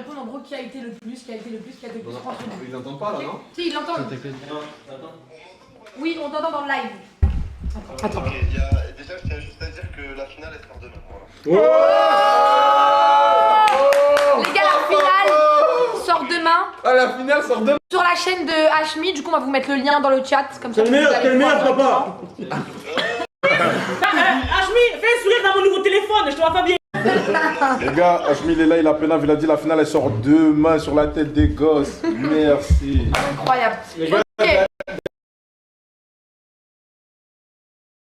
répondre en gros qui a été le plus, qui a été le plus, qui a été le plus. Ils n'entendent pas là, non? Si, ils l'entendent. Oui, on t'entend dans le live. Attends. Ok, déjà je tiens juste à dire que la finale est sort demain. Les gars, la finale sort demain. Ah, la finale sort demain. Sur la chaîne de Hashmi, du coup on va vous mettre le lien dans le chat. Comme ça, Quelle merde, papa. Hashmi, fais un sourire dans mon nouveau téléphone, je te vois pas bien. Les gars, Hashmi il est là, il a peine, il a dit la finale elle sort demain sur la tête des gosses. Merci. Incroyable. Ok.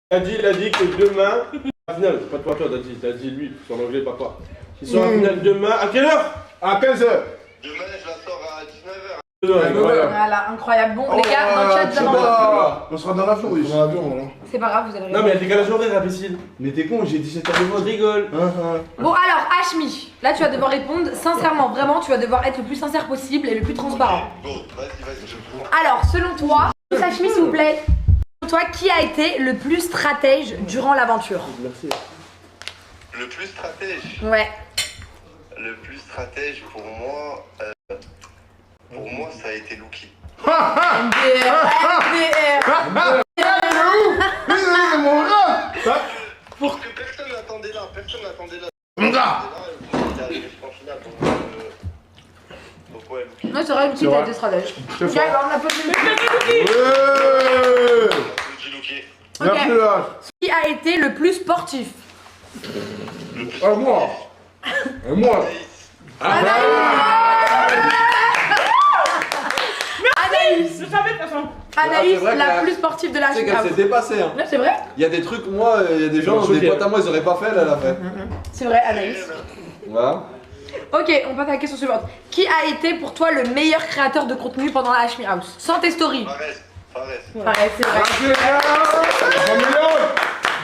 Il a dit que demain, la finale, c'est pas toi, t'as dit lui, c'est en anglais, papa. Ils sont en finale demain, à quelle heure? À 15h. Demain je la sors à 19h. Voilà, incroyable. Bon, les gars, dans le chat, On sera dans l'avion, oui. Dans l'avion, voilà. c'est pas grave, vous allez Non, mais il y a décalage horaire, imbécile. Mais t'es con, j'ai 17h de Je rigole. Bon, alors, Hashmi, là tu vas devoir répondre sincèrement, vraiment, tu vas devoir être le plus sincère possible et le plus transparent. Bon, vas-y, je prends. Alors, selon toi, Hashmi, s'il vous plaît, selon toi, qui a été le plus stratège durant l'aventure? Merci. Le plus stratège. Ouais. Le plus stratège pour moi, ça a été Lucky. MDR. Pour que personne l'attendait là, Mon gars. Il est arrivé en finale, donc ouais, Lucky. Non, c'est vrai, Lucky, t'as été stratège. Ok, bah, on applaudit Lucky. Dis Lucky. Ok. Qui a été le plus sportif? Moi. Et moi. Anaïs. Je savais de toute façon. Anaïs, c'est vrai la que plus sportive de la Tu sais team. qu'elle s'est dépassée, hein. Non, c'est vrai? Il y a des trucs, moi, il y a des gens, des potes à moi, ils auraient pas fait, elle a fait. C'est vrai, Anaïs. Voilà. Ok, on passe à la question suivante. Qui a été pour toi le meilleur créateur de contenu pendant la Hashmi House? Sans tes stories. Fares. Fares, c'est vrai.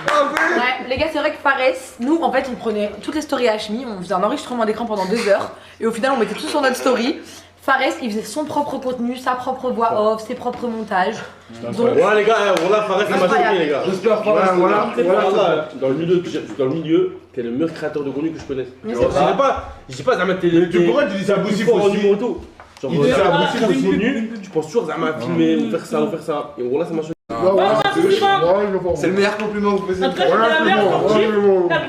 Ouais, les gars, c'est vrai que Fares, nous en fait, on prenait toutes les stories Hashmi, on faisait un enregistrement d'écran pendant 2 heures et au final, on mettait tout sur notre story. Fares, il faisait son propre contenu, sa propre voix off, ses propres montages. Donc, Voilà, les gars, voilà, Fares, ça m'a choqué, les gars. J'espère pas. Voilà. Dans le milieu, t'es le meilleur créateur de contenu que je connaisse. Mais Je c'est vrai. dis pas, Zama, t'es pourquoi tu dis ça Boussif fort en aussi? numéro auto. Genre, Il dit ça Zama, Boussif t'es aussi. connu, tu penses toujours Zama filmer ou faire ça ou faire ça. Et voilà, ça m'a choqué. C'est le meilleur compliment que vous pouvez En tout cas, c'est la meilleure sportive, la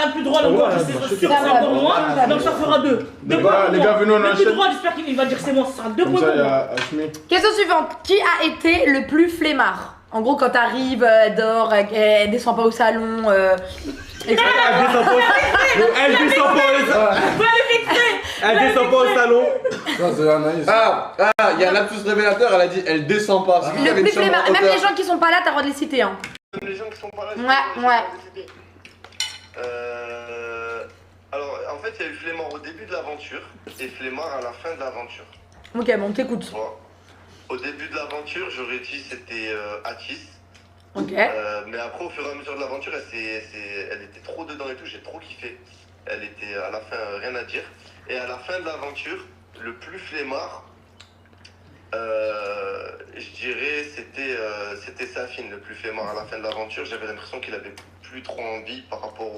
plus drôle encore, je sais sûr, c'est encore moi, donc ça fera 2. Les gars, venez, on Le plus enchaîne. drôle, j'espère qu'il va dire c'est moi, ça sera 2 Comme points ça, pour il y moi. a Hashmi. question suivante. Qui a été le plus flemmard? En gros, quand t'arrives, elle dort, elle descend pas au salon, etc. Elle descend pas au salon. Ça, c'est Anaïs. il y a un lapsus révélateur, elle a dit, elle descend pas. C'est qui qui avait Le une plus chambre flemmard. en Même hauteur? les gens qui sont pas là, t'as le droit de les citer. Hein. Les gens qui sont pas là, Ouais. Alors, en fait, il y a eu Flemmard au début de l'aventure et Flemmard à la fin de l'aventure. Ok, bon, t'écoutes. Bon. Au début de l'aventure, j'aurais dit c'était Atis. Ok. Mais après, au fur et à mesure de l'aventure, elle était trop dedans et tout, j'ai trop kiffé. Elle était à la fin rien à dire. Et à la fin de l'aventure, le plus flemmard, je dirais c'était Safine, le plus flemmard à la fin de l'aventure. J'avais l'impression qu'il avait plus trop envie par rapport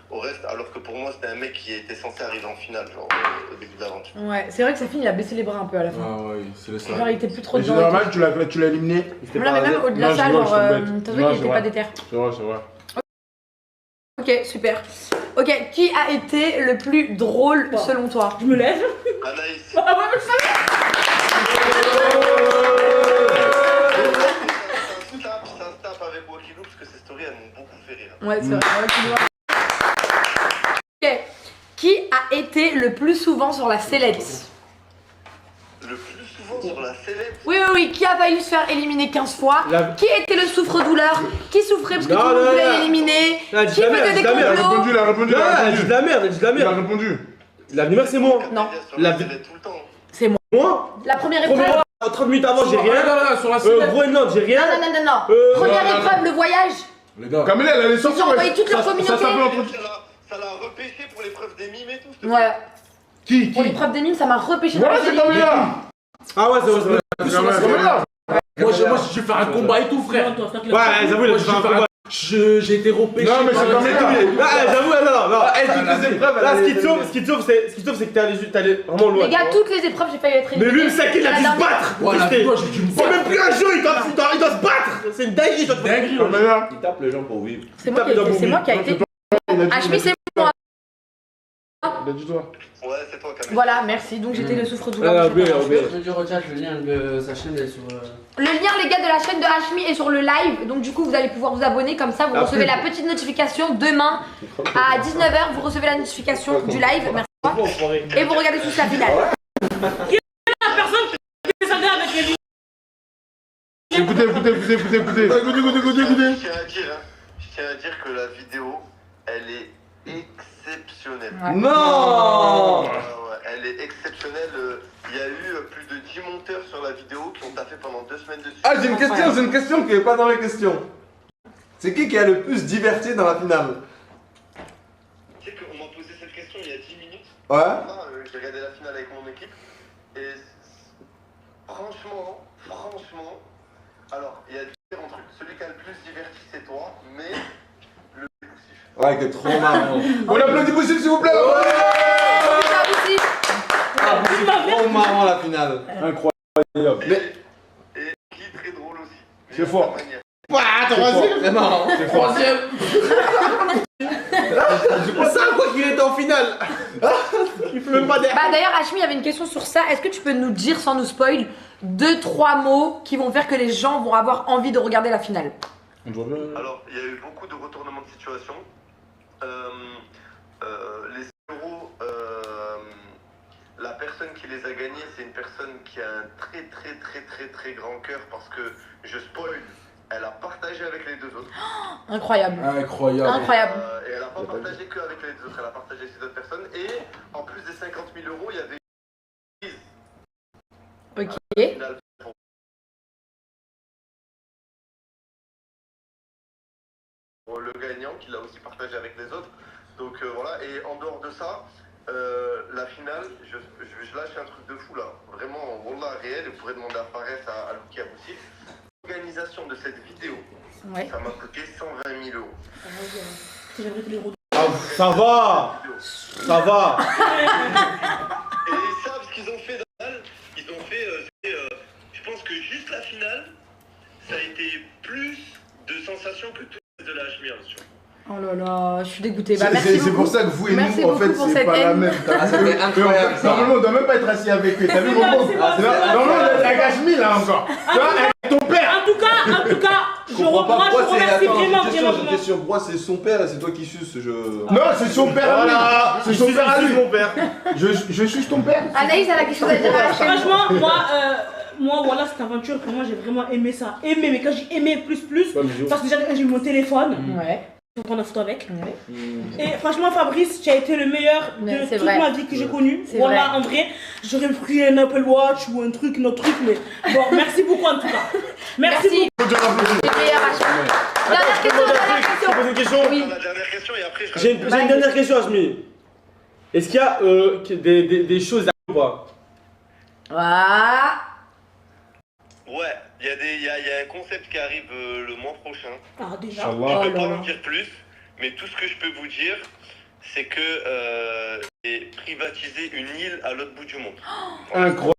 au reste, alors que pour moi c'était un mec qui était censé arriver en finale, genre au début de l'aventure. Ouais, c'est vrai que Safine, il a baissé les bras un peu à la fin. Ah ouais, c'est le Genre, il était plus trop Mais c'est dedans. normal, tu l'as éliminé. Non, mais même au-delà de Non, ça, je genre, rigole, je suis bête. t'as Non, vu qu'il c'est était vrai. pas déter. C'est vrai. Ok, super. Ok, qui a été le plus drôle selon toi? Je me lève. Anaïs. Ah ouais, mais je savais. Ça se tape avec Wakilou parce que ces stories elles m'ont beaucoup fait rire. Ouais, c'est vrai. Ouais, tu vois. Ok, qui a été le plus souvent sur la sellette? Le plus souvent sur la sellette. Oui, qui a failli se faire éliminer 15 fois? Qui était le souffre-douleur? Qui souffrait parce que Non, tout le monde non, voulait non. l'éliminer? Non, dis Qui la merde, faisait des dis la merde. complots? Il a répondu. Non, elle dit de la merde, elle dit de la Il a merde. répondu. L'avenir, c'est moi. Non. Sur La la vie- sellette tout le temps. C'est moi. Moi La première Première épreuve? 30 minutes avant, j'ai rien. Sur la sellette. Groenland, j'ai rien. Non. Première non, épreuve, le voyage. Les gars. Camille, elle allait Ils sortir. ont envoyé toute leur Ça communauté. s'appelle entre. Ça l'a repêché pour l'épreuve des mimes et tout. Ouais. Qui Pour l'épreuve des mines, ça m'a repêché. Voilà, c'est Camille là. Ah ouais, c'est vrai. C'est Camille là. Moi, je vais faire un combat et tout, frère. Non, toi, c'est Ouais, j'avoue, il a fait un combat. Je j'ai été repêché. Non, mais c'est comme ça. J'avoue, non. Elle, toutes les épreuves, Là, elle ce a qui te sauve, c'est que t'es allé vraiment loin. Les gars, toutes les épreuves, j'ai failli être Mais lui, le sac, il a dû se battre. Voilà, C'est toi, j'ai dû me battre. même plus un jeu, il doit se battre. C'est une dinguerie, il doit se battre. Il tape les gens pour vivre. C'est moi qui a été. Hachmi, c'est moi. Il a dit toi. Ouais, c'est toi, Camille. Voilà, merci. Donc j'étais le souffre-douleur. Je recherche le lien de sa chaîne est sur. Le lien, les gars, de la chaîne de Hachmi est sur le live. Donc du coup, vous allez pouvoir vous abonner. Comme ça, vous recevez la petite notification demain à 19h. Vous recevez la notification du live. Merci. Et vous regardez tous la finale. La personne qui s'en avec les lignes. Écoutez. Je tiens à dire que la vidéo, elle est exceptionnelle. Ouais. Non. Ouais, elle est exceptionnelle. Il y a eu plus de 10 monteurs sur la vidéo qui ont taffé pendant 2 semaines dessus. Ah, j'ai une question qui est pas dans les questions. C'est qui a le plus diverti dans la finale? Tu sais qu'on m'a posé cette question il y a 10 minutes. Ouais. J'ai regardé la finale avec mon équipe. Et franchement, alors il y a différents trucs. Celui qui a le plus diverti, c'est toi, mais le poussif. Ouais, qui est trop marrant. On applaudit Boussif, s'il vous plaît. Trop marrant la finale. Incroyable. Et qui est très drôle aussi. C'est fort. C'est marrant. C'est fort. C'est ça quoi qu'il est en finale. Il peut même pas dire. Bah d'ailleurs, Hachmi, il y avait une question sur ça. Est-ce que tu peux nous dire, sans nous spoil, 2-3 mots qui vont faire que les gens vont avoir envie de regarder la finale? Alors, il y a eu beaucoup de retournements de situation. Les euros, la personne qui les a gagnés, c'est une personne qui a un très grand cœur parce que, je spoil, elle a partagé avec les 2 autres. Incroyable. Incroyable. Et elle n'a pas partagé que avec les 2 autres, elle a partagé avec 6 autres personnes. Et en plus des 50 000 euros, il y avait une Ok. finale pour le gagnant qui l'a aussi partagé avec les autres. Donc voilà, et en dehors de ça, la finale, je lâche un truc de fou là. Vraiment, wallah réel, vous pourrez demander à Fares, à Louki, à Boussif. L'organisation de cette vidéo, Ouais. ça m'a coûté 120 000 euros. J'aimerais que les retours. Ça va. Et ils savent ce qu'ils ont fait dans la finale. Ils ont fait, je pense que juste la finale, ça a été plus de sensations que tout le reste de la HMI, bien sûr. Oh là là, je suis dégoûtée. Bah, merci C'est beaucoup. pour ça que vous et Merci nous, en beaucoup fait, pour c'est cette pas la haine. même. Ah, ça fait incroyable ça. Normalement, on doit même pas être assis avec eux. T'as vu C'est mon pas- bon c'est pas- Normalement, on doit être à Cachemire là encore. Tu vois, avec ton père. En tout cas, je remercie vraiment. Pourquoi c'est son père et c'est toi qui suces? Non, c'est son père à lui. Voilà. C'est son père à lui. mon père. Je suis ton père. Anaïs, elle a quelque chose à dire à la chaîne. Franchement, moi, voilà, cette aventure, pour moi, j'ai vraiment aimé ça. Mais quand j'ai aimé plus, parce que déjà, quand j'ai eu mon téléphone, Ouais. je prends la photo avec. Ouais. Et franchement, Fabrice, tu as été le meilleur Mais de c'est toute vrai. ma vie que j'ai connu. C'est Voilà, vrai. en vrai, j'aurais pris un Apple Watch ou un truc, notre truc, mais bon, merci beaucoup en tout cas. Merci beaucoup. C'est le meilleur Hachmi. Dernière question, dernière question. Je pose une question. Oui. La dernière question et après je J'ai une dernière question, Asmi. Est-ce qu'il y a des choses à ou pas? Ah. Ouais, il y a un concept qui arrive le mois prochain. Ah, déjà. Je Oh peux pas là là. en dire plus, mais tout ce que je peux vous dire, c'est que j'ai privatisé une île à l'autre bout du monde. Incroyable.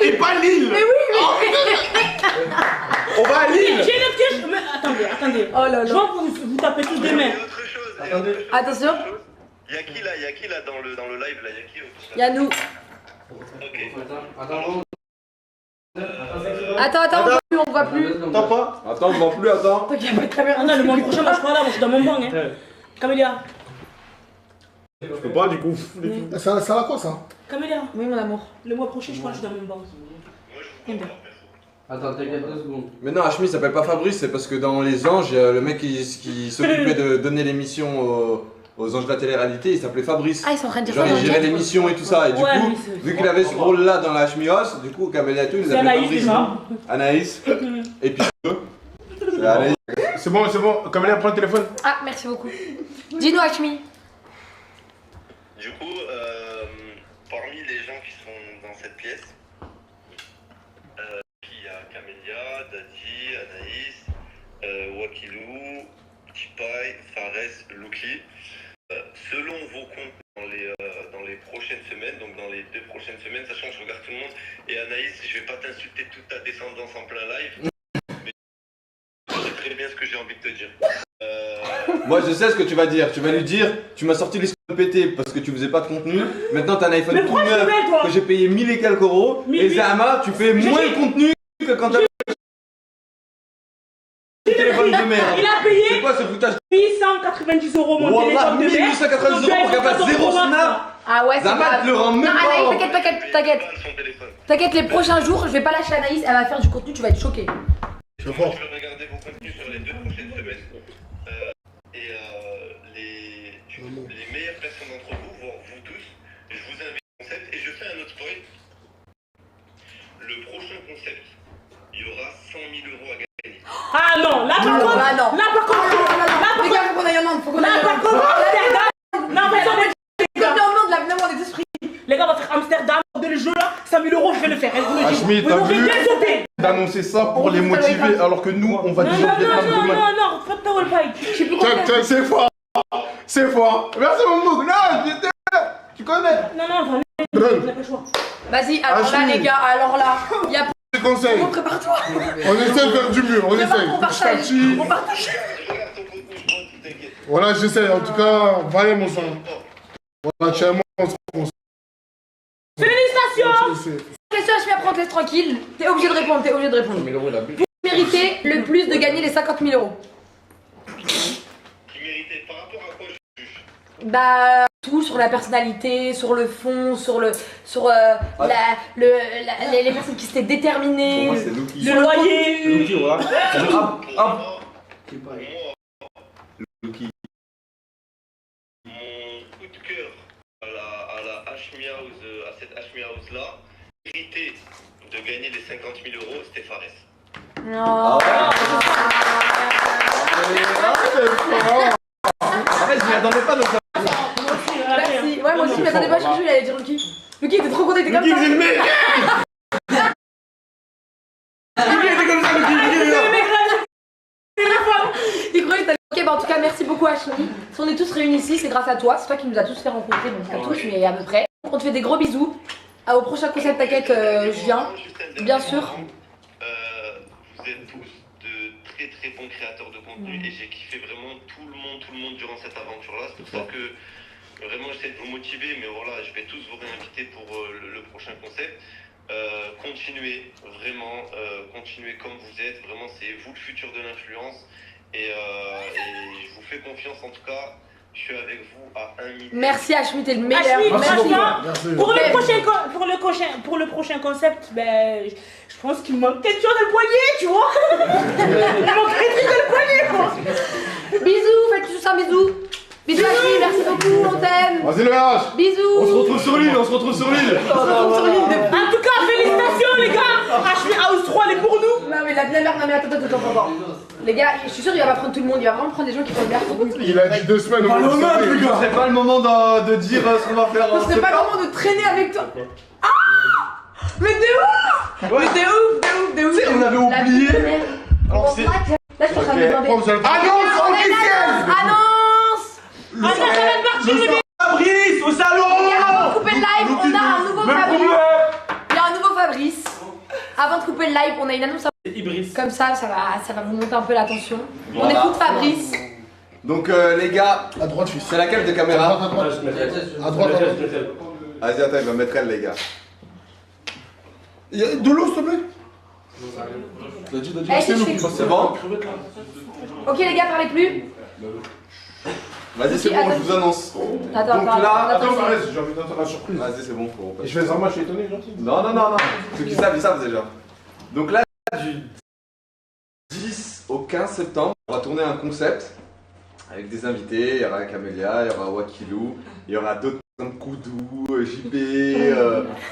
Et pas Lille. Mais oui, On va à Lille. J'ai une autre question. Mais attendez. Oh là Je là. vois que vous tapez tous des mains. Et autre chose. Attendez. Attention. Il y a qui là dans le live là? Il y a qui autour de Y'a nous. Ok. Attends, on voit plus. T'entends pas? Attends, je m'en plus, attends. Toi qui as pas de caméra. Ah non, le mois prochain, moi je suis pas là, moi je suis dans mon banc. Hein. Ouais. Camélia. Je peux pas du coup. Ça va quoi ça? Camélia. Oui, mon amour. Le mois prochain, je crois que je suis dans mon banc. Attends, t'inquiète 2 secondes. Mais non, Hachmi s'appelle pas Fabrice, c'est parce que dans Les Anges, le mec qui s'occupait de donner l'émission aux Anges de la télé-réalité, il s'appelait Fabrice. Ah, ils sont en train de dire Genre ça dans il le gérait chat. l'émission et tout ça, et du Ouais, coup, mais c'est- vu qu'il avait ce rôle-là dans la Hachmios, du coup, Camélia et tout, il nous C'est appelait Anaïs Fabrice. déjà. Anaïs. Et puis c'est Anaïs. C'est bon. Camélia, prends le téléphone. Ah, merci beaucoup. Dis-nous, Hachmi. Du coup, parmi les gens qui sont dans cette pièce, il y a Camélia, Daddy, Anaïs, Wakilou, Tipai, Fares, Luki. Selon vos comptes dans les prochaines semaines, donc dans les 2 prochaines semaines, sachant que je regarde tout le monde, et Anaïs, je vais pas t'insulter toute ta descendance en plein live, mais je sais très bien ce que j'ai envie de te dire. Moi je sais ce que tu vas dire. Tu vas lui dire, tu m'as sorti les screens pétés parce que tu faisais pas de contenu. Maintenant t'as un iPhone tout neuf que j'ai payé 1000 et quelques euros. Et Zahama, tu fais moins de contenu que quand t'as le téléphone de merde. Il a payé. C'est quoi ce foutage? 890 € mon téléphone de merde. 1890 € pour qu'elle fasse 0 snap. Ah ouais, c'est Zahama grave. te le rend Non, même Anaïs, pas. t'inquiète. T'inquiète, les prochains jours, je vais pas lâcher Anaïs, elle va faire du contenu, tu vas être choqué. Je vais regarder vos contenus sur les 2 prochaines semaines. Les meilleures personnes d'entre vous, voire vous tous, je vous invite au concept et je fais un autre spoil. Le prochain concept, il y aura 100 000 € à gagner. Ah non, là par contre, là par contre, Les gars, faut qu'on aille en Inde, faut qu'on aille là en par Inde. contre, Amsterdam. Non, mais attendez, les gars. Viens en Inde, là, venez voir des esprits. Les gars, on va faire Amsterdam, de le jeu là, 100 000 € je vais le faire. Hachmi, Vous t'as m'aurez vu bien sauté. d'annoncer ça pour les motiver alors que nous on va Non, déjà au Vietnam demain. non, faites ta wall fight. Je sais plus quoi faire. Check, c'est fort. C'est fort. Merci mon mouk. Non, j'étais là. Tu connais. Non, on n'a pas le choix. Vas-y, alors là, les gars, alors là, y a Des conseils. bon, prépare-toi. On essaie de faire du mieux. On essaye. On partage. Petit. On partage. Je regarde ton contenu, je crois, tu t'inquiètes. Voilà, j'essaie. En tout cas, va mon sang. Voilà, tu es un monstre. Félicitations. Question, Hachmi, après on te laisse tranquille. T'es obligé de répondre, 1000 € la bulle. Vous méritez le plus de gagner les 50 000 €. Qui méritait par rapport à quoi je juge. Bah, tout sur la personnalité, sur le fond, sur les personnes qui s'étaient Pour déterminées. moi c'est Luki. Le loyer. Luki, voilà. Hop. Luki. Mon coup de cœur à la Hachmi House, à cette Hachmi House là, mérité de gagner les 50 000 €, c'était Fares. Non. En fait je m'y attendais pas donc ça. Merci. Ouais, moi aussi, je m'attendais pas, je crois qu'il allait dire Lucky. Lucky était trop content, il était comme ça. Luki, c'est le meilleur. Luki était comme ça, Il croyait que t'allais. Ok, bah en tout cas, merci beaucoup Hachmi. Si on est tous réunis ici, c'est grâce à toi. C'est toi qui nous as tous fait rencontrer, donc pas tous, mais à peu près. On te fait des gros bisous. Au prochain concept, t'inquiète, je viens. Bien sûr. Vous êtes tous de très très bons créateurs de contenu et j'ai kiffé vraiment tout le monde durant cette aventure là. C'est pour ça que vraiment j'essaie de vous motiver, mais voilà, je vais tous vous réinviter pour le prochain concept. Continuez, vraiment, continuez comme vous êtes. Vraiment, c'est vous le futur de l'influence. Et je vous fais confiance en tout cas. Je suis avec vous à 1 million. Merci Hachmi, t'es le meilleur. Hachmi, Merci. franchement, pour le prochain concept, ben, je pense qu'il manque quelque chose à le poignet, tu vois. Il manque quelque chose à le poignet, quoi. Bisous, faites tous un bisou. Bisous Hachmi, merci beaucoup, on t'aime. Vas-y le H. Bisous. On se retrouve sur l'île, En tout cas, félicitations, les gars. Hachmi House 3, elle est pour nous. Non mais la merde, non mais attends. Les gars, je suis sûr qu'il va pas prendre tout le monde, il va vraiment prendre des gens qui font bien. Il a dit 2 semaines. Pas l'honneur les gars. C'est pas le moment de dire ce qu'on va faire. Ce serait pas le moment de traîner avec toi. Ah. Mais de ouf. Mais de ouf. On avait oublié. Alors c'est... Là je suis en train de me demander. Annonce officielle. Annonce. On a ça va partir, les gars. Fabrice, au salon. Avant de couper le live, on a un nouveau Fabrice. Il y a un nouveau Fabrice. Avant de couper le live, on a une annonce. Comme ça va vous monter un peu la tension. On écoute Fabrice. Donc les gars, À droite, fils. c'est laquelle de caméra? À droite. À droite. Vas-y attends, il va mettre elle les gars. De l'eau, s'il te plaît. Eh, C'est bon? Ok les gars, parlez plus. Vas-y c'est bon, je vous annonce. Attends, Donc là, Attends, j'ai envie d'entendre la surprise. Vas-y c'est bon, faut. Et je fais Zama, je suis étonné, gentil. Non. Ceux qui savent, ils savent déjà. Donc là, du 10 au 15 septembre, on va tourner un concept avec des invités. Il y aura Camélia, il y aura Wakilou, il y aura d'autres comme Koudou, JP,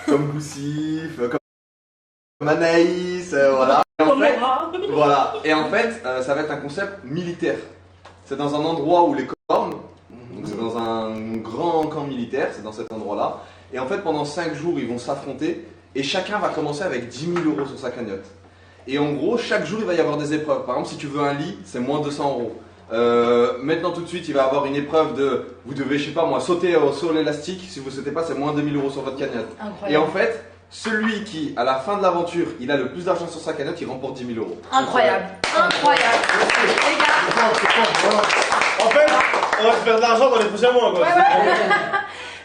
comme Boussif, comme Anaïs, voilà. Et en fait, ça va être un concept militaire. C'est dans un endroit où les cornes, donc c'est dans un grand camp militaire, c'est dans cet endroit-là. Et en fait, pendant 5 jours, ils vont s'affronter et chacun va commencer avec 10 000 € sur sa cagnotte. Et en gros, chaque jour, il va y avoir des épreuves. Par exemple, si tu veux un lit, c'est moins 200 €. Maintenant, tout de suite, il va y avoir une épreuve de. Vous devez, je sais pas moi, sauter sur l'élastique. Si vous ne sautez pas, c'est moins 2000 € sur votre cagnotte. Et en fait, celui qui, à la fin de l'aventure, il a le plus d'argent sur sa cagnotte, il remporte 10 000 €. Incroyable. Incroyable. Les gars. En fait, on va se faire de l'argent dans les prochains mois. Quoi.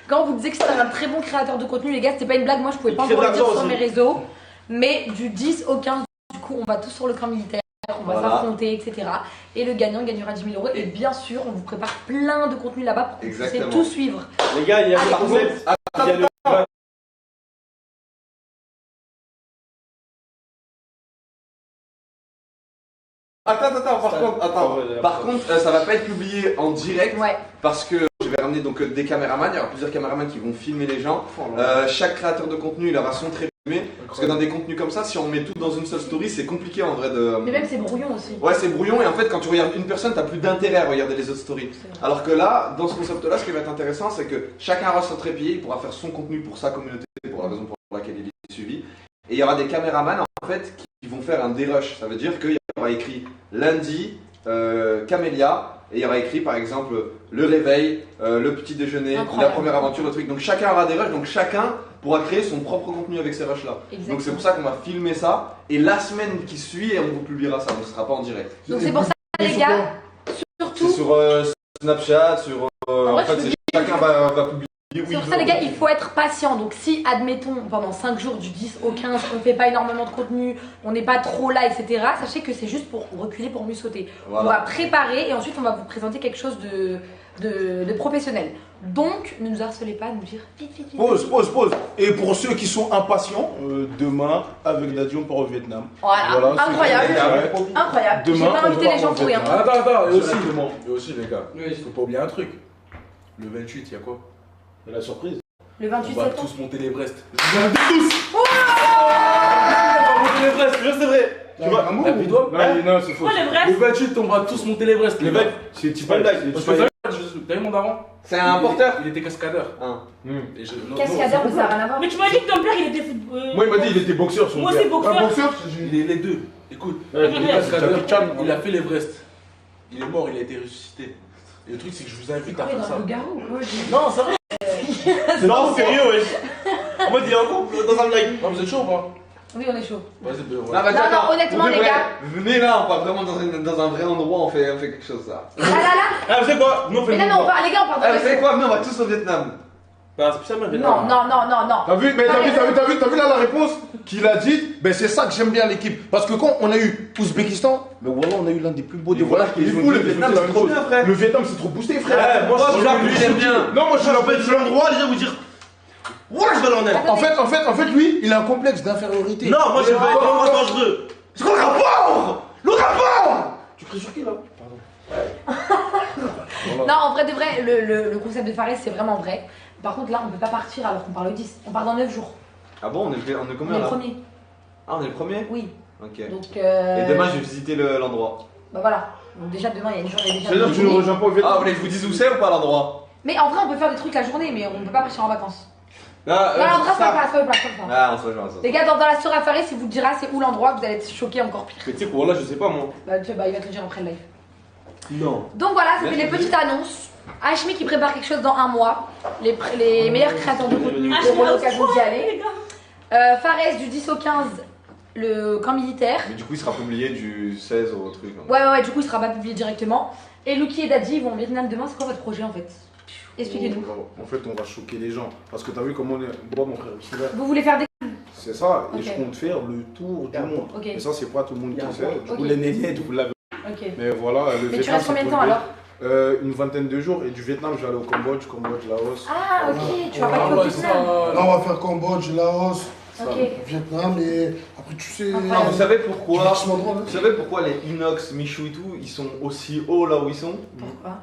Quand vous disiez que c'était un très bon créateur de contenu, les gars, c'était pas une blague. Moi, je pouvais pas Il fait encore le de dire l'argent sur aussi. mes réseaux. Mais du 10 au 15, du coup, on va tous sur le camp militaire. On va Voilà. s'affronter, etc. Et le gagnant gagnera 10 000 €. Et bien sûr, on vous prépare plein de contenu là-bas pour que vous puissiez Exactement. tout suivre. Les gars, il y a Allez, le concept. Il y a le. Par contre, ça va pas être publié en direct Ouais. parce que je vais ramener donc des caméramans. Il y aura plusieurs caméramans qui vont filmer les gens. Chaque créateur de contenu, il aura son trait filmé. Parce que dans des contenus comme ça, si on met tout dans une seule story, c'est compliqué en vrai de. Mais même, c'est brouillon aussi. Ouais, c'est brouillon et en fait, quand tu regardes une personne, t'as plus d'intérêt à regarder les autres stories. Alors que là, dans ce concept-là, ce qui va être intéressant, c'est que chacun aura son trépied, il pourra faire son contenu pour sa communauté, pour la raison pour laquelle il est suivi. Et il y aura des caméramans en fait qui vont faire un dérush. Ça veut dire qu'il y aura écrit lundi, Camélia, et il y aura écrit par exemple le réveil, le petit déjeuner, Incroyable. la première aventure, le truc. Donc chacun aura des rushs, donc chacun pourra créer son propre contenu avec ces rushs-là. Exactement. Donc c'est pour ça qu'on va filmer ça, et la semaine qui suit, on vous publiera ça, donc ce sera pas en direct. Donc c'est pour ça, les gars, C'est surtout. sur Snapchat, sur. En En vrai, fait, je c'est peux chacun va publier. C'est pour ça les gars, il faut être patient. Donc si, admettons, pendant 5 jours du 10 au 15, on fait pas énormément de contenu, on n'est pas trop là, etc. Sachez que c'est juste pour reculer, pour mieux sauter. Voilà. On va préparer et ensuite on va vous présenter quelque chose de professionnel. Donc ne nous harcelez pas, nous dire vite, vite, vite. Pause. Et pour ceux qui sont impatients, demain, avec Daddy, on part au Vietnam. Voilà, c'est incroyable. vrai. Incroyable. J'ai Demain, pas on invité va les gens au pour rien. Vietnam. Attends, Exactement. et aussi les gars, Oui. faut pas oublier un truc. Le 28, il y a quoi? C'est la surprise. Le 28 On va septembre. tous monter l'Everest. On va monter l'Everest, c'est vrai. Tu vois, La vidéo? Non, c'est faux. Moi, le vrai, Le 28, on va tous monter l'Everest. Les Les gars. mecs, c'est pas une blague. Parce que t'as vu mon daron? C'est un porteur. Il était cascadeur. Hein. Et Cascadeur, mais ça n'a rien à voir. mais tu m'as dit que ton père, il était. Moi, il m'a dit il était boxeur, son Moi, père. c'est boxeur. Un boxeur Il est les deux. Écoute, Ouais, il est Ouais. cascadeur. Jackie Chan. Il a fait l'Everest. Il est mort, il a été ressuscité. Et le truc, c'est que je vous invite à Quoi, faire ça. dans le garou ou quoi Non, ça va. Non, sérieux, wesh. En mode, il est en couple dans un blague. Non, vous êtes chaud ou pas? Oui, on est chaud. Vas-y, Non, voilà. mais Non, attends, non, honnêtement, on les devrait- gars. Venez là, on part vraiment dans un vrai endroit, on fait quelque chose là. Ah là là. Ah, vous savez quoi? Nous, on fait Mais le non, non, mouvement. les gars, on part Ah, dans vous savez quoi? Venez, on va tous au Vietnam. Non, spécialement, Non, non, non, non, non. T'as vu, mais t'as vu là la réponse qu'il a dit. Ben c'est ça que j'aime bien l'équipe. Parce que quand on a eu Ouzbékistan, mais voilà, on a eu l'un des plus beaux Mais voilà, dévoilages. il est fou, le Vietnam, c'est trop bien, frère. Le Vietnam, c'est trop boosté, frère. Ouais, moi, je suis là, lui, il aime bien. Non, moi je suis Je là. l'appelle sur l'endroit, les gens vous dire. Voilà, je vais aller en aide. En fait, lui, il a un complexe d'infériorité. Non, moi, je vais être vraiment dangereux. C'est quoi le rapport? Le rapport? Tu cries sur qui là Non, en vrai de vrai, le concept de Fares, c'est vraiment vrai. Par contre, là, on peut pas partir alors qu'on part le 10. On part dans 9 jours. Ah bon, on est On combien est le là? premier. Ah, on est le premier? Oui. Ok. Donc, Et demain, je vais visiter l'endroit. Bah voilà. Donc, déjà, demain, il y a une journée déjà. C'est-à-dire que tu ne rejoins pas au Ah, Vietnam. vous voulez que je vous dise où c'est ou pas l'endroit? Mais en vrai, on peut faire des trucs la journée, mais on peut pas partir en vacances. Ah, Non, en vrai, ça passe, ça passe. Ah, on se rejoint ça. Les gars, dans la story à Fares, il vous dira c'est où l'endroit, vous allez être choqués encore pire. Mais tu sais quoi, là, je sais pas, moi. Bah, il va te le dire après le live. Non. Donc voilà, c'était les Merci. petites annonces. Hashmi qui prépare quelque chose dans un mois. Les meilleurs créateurs de contenu Ah, je auront me l'occasion d'y aller. les gars. Fares du 10 au 15, le camp militaire. Mais du coup, il sera publié du 16 au truc. hein. Ouais, du coup il sera pas publié directement. Et Lucky et Daddy ils vont au Vietnam demain. C'est quoi votre projet en fait? Expliquez-nous. En fait, on va choquer les gens. Parce que t'as vu comment on est. Moi, mon frère, c'est vrai. Vous voulez faire des. C'est ça. Et Ok. je compte faire le tour du monde. Ok, Et ça, c'est pas tout le monde qui fait. Du coup, Ok. les nénés, vous l'avez. ok. Mais voilà, le Mais tu Vietnam, restes combien de c'est temps pour le alors? Une vingtaine de jours. Et du Vietnam, je vais aller au Cambodge, Laos. Ah, ok, tu vas pas Ah que au ouais, Vietnam. ça. Là, on va faire Cambodge, Laos, Ok. Vietnam et après, tu sais. Incroyable. Ah, vous savez du pourquoi? maximum de droits, là. Vous savez pourquoi les Inox, Michou et tout, ils sont aussi hauts là où ils sont? Pourquoi?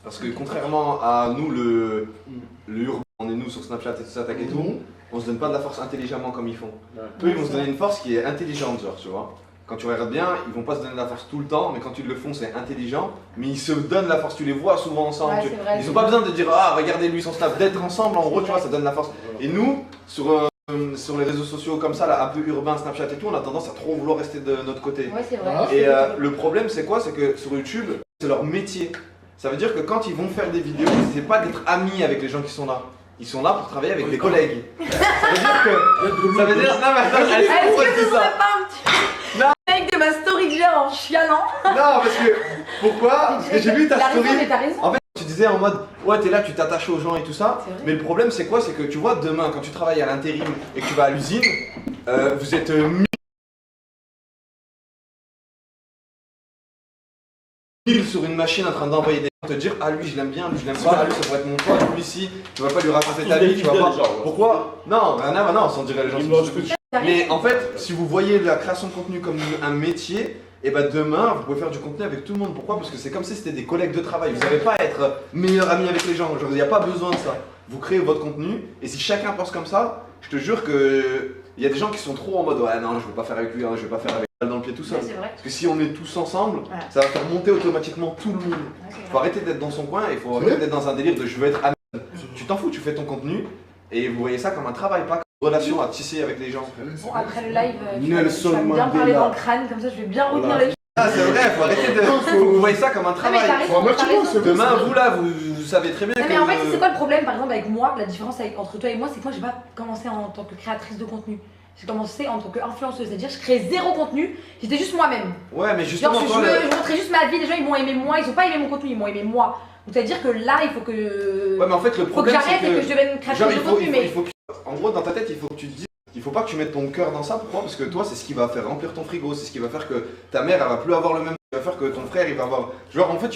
Parce que contrairement à nous, le urbain, on est nous sur Snapchat et tout ça, tac et tout, on se donne pas de la force intelligemment comme ils font. Eux, ils vont se donner une force qui est intelligente, genre, tu vois. Quand tu regardes bien, ils vont pas se donner de la force tout le temps, mais quand ils le font, c'est intelligent. Mais ils se donnent la force, tu les vois souvent ensemble. Ouais, c'est vrai, Ils c'est ont pas vrai. besoin de dire, ah, regardez lui son snap, d'être ensemble, en gros, tu vois, ça donne la force. Et nous, sur sur les réseaux sociaux comme ça, là, un peu urbain, Snapchat et tout, on a tendance à trop vouloir rester de notre côté. Ouais, c'est vrai. Et le problème, c'est quoi? C'est que sur YouTube, c'est leur métier. Ça veut dire que quand ils vont faire des vidéos, c'est pas d'être amis avec les gens qui sont là. Ils sont là pour travailler avec des collègues. Ça veut dire que. Ça veut dire. Non, mais attends, Est-ce que ce serait pas un petit mec de ma story que j'ai en chialant? Non, parce que. Pourquoi? Parce que j'ai vu ta story. Mais t'as raison. En fait, tu disais en mode, ouais, t'es là, tu t'attaches aux gens et tout ça. C'est vrai. Mais le problème, c'est quoi? C'est que tu vois, demain, quand tu travailles à l'intérim et que tu vas à l'usine, vous êtes sur une machine en train d'envoyer des te dire ah lui je l'aime bien, lui je l'aime pas, lui ça pourrait être mon pote, lui ici, tu vas pas lui raconter ta vie, tu vas pas. Pourquoi? Non, non, sans dire les gens. Mais en fait, si vous voyez la création de contenu comme un métier, et bah demain vous pouvez faire du contenu avec tout le monde. Pourquoi? Parce que c'est comme si c'était des collègues de travail. Vous n'avez pas à être meilleur ami avec les gens. Il n'y a pas besoin de ça. Vous créez votre contenu et si chacun pense comme ça, je te jure que il y a des gens qui sont trop en mode ouais non je veux pas faire avec lui, hein, je veux pas faire avec elle dans le pied tout seul. Parce que si on est tous ensemble, ça va faire monter automatiquement tout le monde. Il faut arrêter d'être dans son coin et il faut arrêter d'être dans un délire de je veux être ami. Tu t'en fous, tu fais ton contenu et vous voyez ça comme un travail, pas comme une relation à tisser avec les gens. Bon, après le live, tu Nelson vas bien parler Mandela. dans le crâne, comme ça je vais bien retenir les choses. Ah c'est vrai, faut arrêter de. Faut que vous voyez ça comme un travail. T'as raison. Demain vous là, vous savez très bien Non, que. mais en fait, c'est quoi le problème par exemple avec moi? La différence entre toi et moi, c'est que moi j'ai pas commencé en tant que créatrice de contenu. J'ai commencé en tant qu'influenceuse, c'est-à-dire je créais zéro contenu, j'étais juste moi-même. Ouais, mais justement, genre, je montrais juste ma vie, les gens ils m'ont aimé moi, ils ont pas aimé mon contenu, ils m'ont aimé moi. Donc ça veut dire que là, il faut que. Ouais, mais en fait, le problème faut que j'arrête et que je devienne créatrice de contenu. Mais en gros, dans ta tête, il faut que tu te dises. Il faut pas que tu mettes ton cœur dans ça, pourquoi? Parce que toi, c'est ce qui va faire remplir ton frigo, c'est ce qui va faire que ta mère, elle va plus avoir le même. Ça va faire que ton frère, il va avoir. Genre, en fait,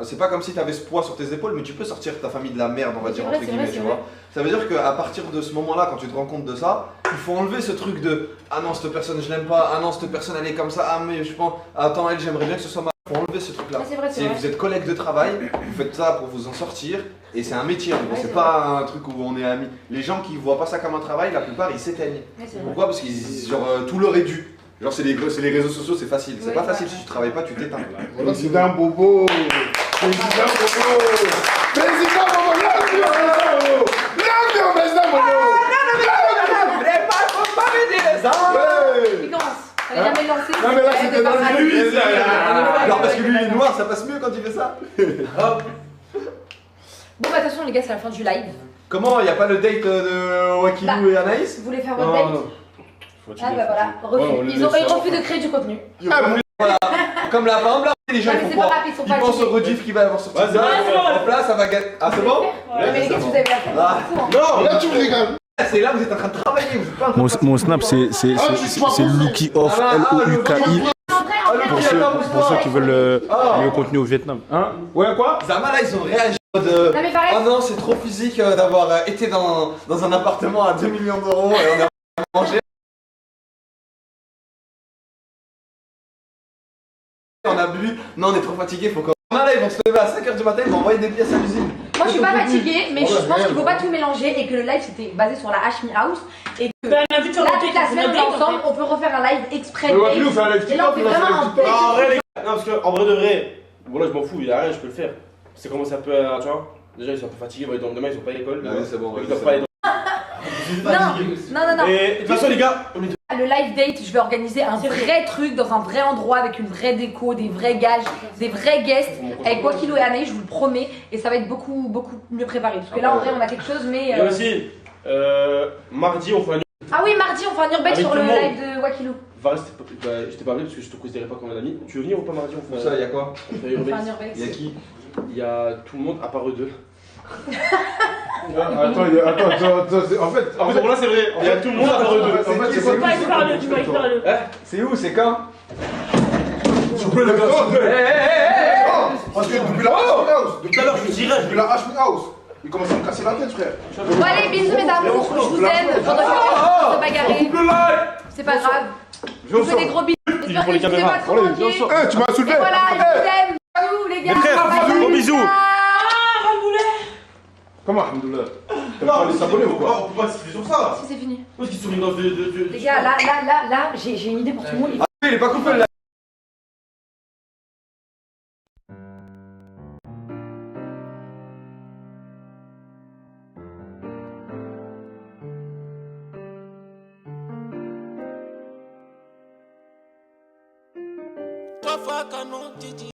c'est pas comme si tu avais ce poids sur tes épaules, mais tu peux sortir ta famille de la merde, on va dire, entre guillemets, tu vois. Ça veut dire qu'à partir de ce moment-là, quand tu te rends compte de ça, il faut enlever ce truc de ah non, cette personne, je l'aime pas, ah non, cette personne, elle est comme ça, ah mais je pense, attends, elle, j'aimerais bien que ce soit ma. Il faut enlever ce truc-là. Si vous êtes collègues de travail, vous faites ça pour vous en sortir, et c'est un métier en gros, c'est pas un truc où on est amis. Les gens qui voient pas ça comme un travail, la plupart ils s'éteignent. Pourquoi? Parce qu'ils genre tout leur est dû. Genre c'est les réseaux sociaux, c'est facile. C'est pas facile si tu travailles pas, tu t'éteins. Président Bobo. Président Bobo. Président Bobo. Love you, président Bobo. Pas m'aider ça. il commence. Elle est jamais lancée. Non mais là c'était dans le lui. Genre parce que lui il est noir, ça passe mieux quand il fait ça. Bon bah attention les gars, c'est la fin du live. Comment? Y a pas le date de Wakilou et Anaïs? Vous voulez faire votre date? Ah bah voilà, refus. Ils ont refusé de créer du contenu. Voilà. Comme la femme là, les gens Ouais, ils mais font c'est quoi? pas grave, ils sont Ils pas pensent au obligés. rediff qui va avoir sorti. Ouais, c'est bon. En place, ça va gagner. Ah c'est bon? Ouais, mais les gars, si vous avez la flemme, Ah. c'est fou, hein. Non, Là tu me régales. C'est là où vous êtes en train de travailler, vous êtes pas en train de Mon snap, c'est Luki Off, L-O-U-K-I. Pour ceux qui veulent le contenu au Vietnam. Hein? Ouais, quoi? Zama là ils ont réagi de. Non mais pareil. Oh non, c'est trop physique d'avoir été dans un appartement à 2 millions d'euros et on a mangé. On a bu, non on est trop fatigué, faut qu'on. Là ils vont se lever à 5h du matin, ils vont envoyer des pièces à l'usine. Moi je suis pas fatiguée, mais je pense qu'il faut pas tout mélanger et que le live c'était basé sur la Hashmi House et que là toute la semaine on est ensemble, on peut refaire un live exprès. Mais Wakilou fait un live Et là on fait TikTok, vraiment un Non, en vrai, les gars, non, parce qu'en vrai de vrai, bon là je m'en fous, il y a rien, je peux le faire. C'est comment ça peut, tu vois? Déjà ils sont un peu fatigués, demain ils sont pas à l'école. Allez, c'est bon, Ils vas-y, doivent c'est pas aller Non. Et de toute façon les gars, on est Le live date, je vais organiser un vrai truc dans un vrai endroit avec une vraie déco, des vrais gages, des vrais guests avec Wakilou et Anaïs, je vous le promets, et ça va être beaucoup mieux préparé. Parce que là en vrai on a quelque chose, mais. Et aussi, mardi on fait un. Ah oui, mardi on fait un urbex Avec sur tout le le monde. live de Wakilou. Varese, je t'ai pas appelé parce que je te considérais pas comme un ami. Tu veux venir ou pas mardi? On fait Ça, y'a quoi? On fait On fait un urbex. urbex. Y'a qui? Il y a tout le monde à part eux deux. Attends, en fait, bon là c'est vrai, il y a tout le monde à part eux deux. En fait, Tu vas y parler, tu vas y parler. C'est où? C'est quand? s'il vous plaît, les gars, s'il vous plaît. Parce que depuis la Hashmi House, Tout à l'heure je dirais, depuis la Hashmi House, il commence à me casser la tête, frère. Bon allez, bisous mes amours, je vous aime, pendant que se bagarrer. C'est pas grave. Je vous fais des gros bisous. J'espère que vous aimez pas trop entier. Eh, tu m'as soulevé. Et voilà, je vous aime. Bisous les gars. Gros bisous. Comment, Alhamdoulilah? T'as non, pas les s'abonner ou quoi? on peut pas se sur ça. Si c'est fini. Parce qu'ils sont mis dans de. Les gars, là, j'ai une idée pour tout le monde. Il est pas coupé là. Motherfucker, no,